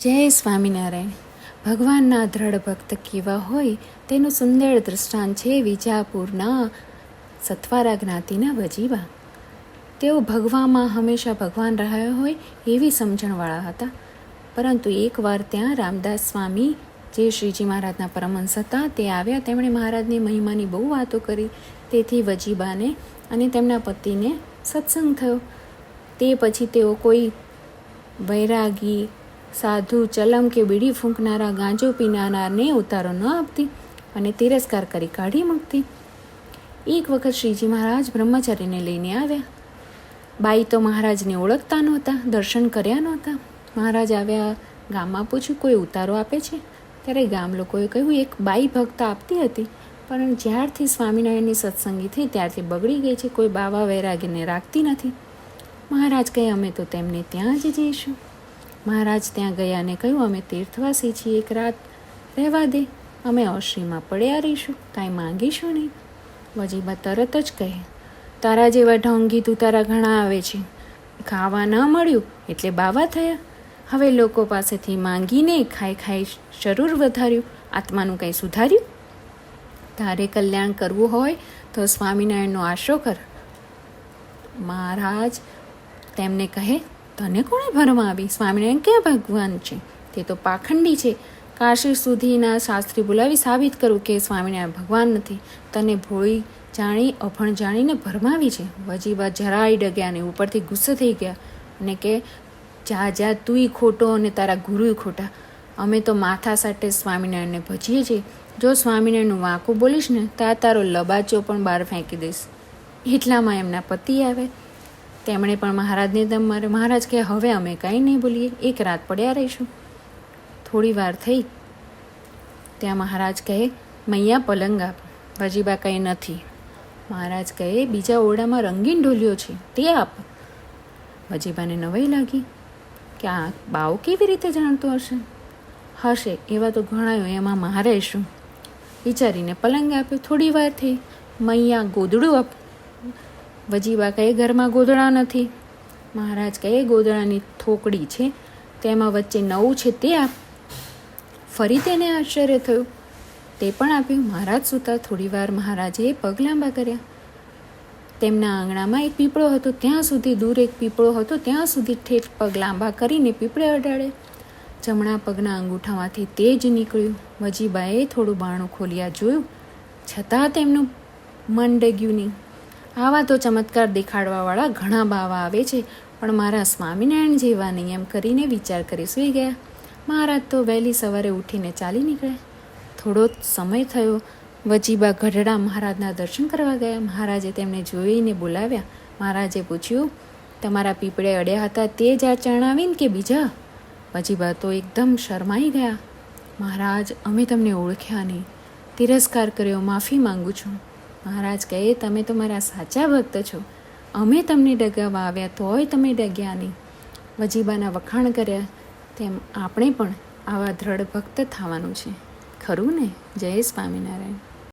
જય સ્વામિનારાયણ. ભગવાનના દ્રઢ ભક્ત કેવા હોય તેનું સુંદર દૃષ્ટાંત છે વિજાપુરના સતવારા જ્ઞાતિના વજીબા. તેઓ ભગવામાં હંમેશા ભગવાન રહ્યા હોય એવી સમજણવાળા હતા. પરંતુ એકવાર ત્યાં રામદાસ સ્વામી, જે શ્રીજી મહારાજના પરમહંસ હતા, તે આવ્યા. તેમણે મહારાજની મહિમાની બહુ વાતો કરી. તેથી વજીબાને અને તેમના પતિને સત્સંગ થયો. તે પછી તેઓ કોઈ વૈરાગી, સાધુ, ચલમ કે બીડી ફૂંકનારા, ગાંજો પીનારને ઉતારો ન આપતી અને તિરસ્કાર કરી કાઢી મૂકતી. એક વખત શ્રીજી મહારાજ બ્રહ્મચારીને લઈને આવ્યા. બાઈ તો મહારાજને ઓળખતા નહોતા, દર્શન કર્યા નહોતા. મહારાજ આવ્યા, ગામમાં પૂછ્યું કોઈ ઉતારો આપે છે? ત્યારે ગામ લોકોએ કહ્યું એક બાઈ ભક્ત આપતી હતી, પણ જ્યારથી સ્વામિનારાયણની સત્સંગી થઈ ત્યારથી બગડી ગઈ છે, કોઈ બાવા વૈરાગીને રાખતી નથી. મહારાજ કહે અમે તો તેમને ત્યાં જ જઈશું. મહારાજ ત્યાં ગયા અને કહ્યું અમે તીર્થવાસી છીએ, એક રાત રહેવા દે, અમે અશ્રીમાં પડ્યા રહીશું, કાંઈ માંગીશું નહીં. વજીબા તરત જ કહે તારા જેવા ઢોંગી તું તારા ઘણા આવે છે, ખાવા ન મળ્યું એટલે બાવા થયા. હવે લોકો પાસેથી માંગીને ખાઈ શરૂર વધાર્યું, આત્માનું કંઈ સુધાર્યું? તારે કલ્યાણ કરવું હોય તો સ્વામિનારાયણનો આશરો કર. મહારાજ તેમને કહે તને કોણે ભરમાં આવી? સ્વામિનારાયણ ક્યાં ભગવાન છે? તે તો પાખંડી છે. કાશી સુધીના શાસ્ત્રી બોલાવી સાબિત કરું કે સ્વામિનારાયણ ભગવાન નથી. તને ભોળી જાણી અભણ જાણીને ભરમાવી છે. વજીબા જરાય ડગ્યા ને ઉપરથી ગુસ્સે થઈ ગયા અને કે જા તુંય ખોટો અને તારા ગુરુય ખોટા. અમે તો માથા સાટે સ્વામિનારાયણને ભજીએ છીએ. જો સ્વામિનારાયણનું વાંકું બોલીશ ને તારો લબાચો પણ બહાર ફેંકી દઈશ. એટલામાં એમના પતિ આવે. તેમણે પણ મહારાજને દમ માર્યો. મહારાજ કહે હવે અમે કાંઈ નહીં બોલીએ, એક રાત પડ્યા રહીશું. થોડી વાર થઈ ત્યાં મહારાજ કહે મૈયા પલંગ આપ. વજીબા કંઈ નથી. મહારાજ કહે બીજા ઓરડામાં રંગીન ઢોલિયો છે, તે આપ. વજીબાને નવાઈ લાગી કે આ બાવ કેવી રીતે જાણતો હશે એવા તો ઘણાયો, એમાં મારે શું વિચારીને પલંગ આપ્યો. થોડી વાર થઈ મૈયા ગોદડું આપ. વજીબા કહે ઘરમાં ગોદડા નથી. મહારાજ કહે ગોદડાની થોકડી છે, તેમાં વચ્ચે નવું છે, તે આપ. ફરી તેને આશ્ચર્ય થયું, તે પણ આપ્યું. મહારાજ સૂતા. થોડી વાર મહારાજે પગ લાંબા કર્યા. તેમના આંગણામાં એક પીપળો હતો, ત્યાં સુધી દૂર એક પીપળો હતો, ત્યાં સુધી ઠેઠ પગ લાંબા કરીને પીપળે અડાડે. જમણા પગના અંગૂઠામાંથી તેજ નીકળ્યું. વજીબાએ થોડું બારણું ખોલ્યા જોયું, છતાં તેમનું મન ડગ્યું નહીં. આવા તો ચમત્કાર દેખાડવાવાળા ઘણા બાવા આવે છે, પણ મારા સ્વામિનારાયણ જેવા નહીં, એમ કરીને વિચાર કરી સૂઈ ગયા. મહારાજ તો વહેલી સવારે ઉઠીને ચાલી નીકળ્યા. થોડો સમય થયો. વજીબા ગઢડા મહારાજના દર્શન કરવા ગયા. મહારાજે તેમને જોઈને બોલાવ્યા. મહારાજે પૂછ્યું તમારા પીપળે અડ્યા હતા તે જ આ ચરણાવીને કે બીજા? વજીબા તો એકદમ શરમાઈ ગયા. મહારાજ અમે તમને ઓળખ્યા નહીં, તિરસ્કાર કર્યો, માફી માંગુ છું. મહારાજ કહે તમે તો મારા સાચા ભક્ત છો. અમે તમને ડગાવવા આવ્યા તોય તમે ડગ્યા નહીં. વજીબાના વખાણ કર્યા. તેમ આપણે પણ આવા દ્રઢ ભક્ત થવાનું છે, ખરું ને? જય સ્વામિનારાયણ.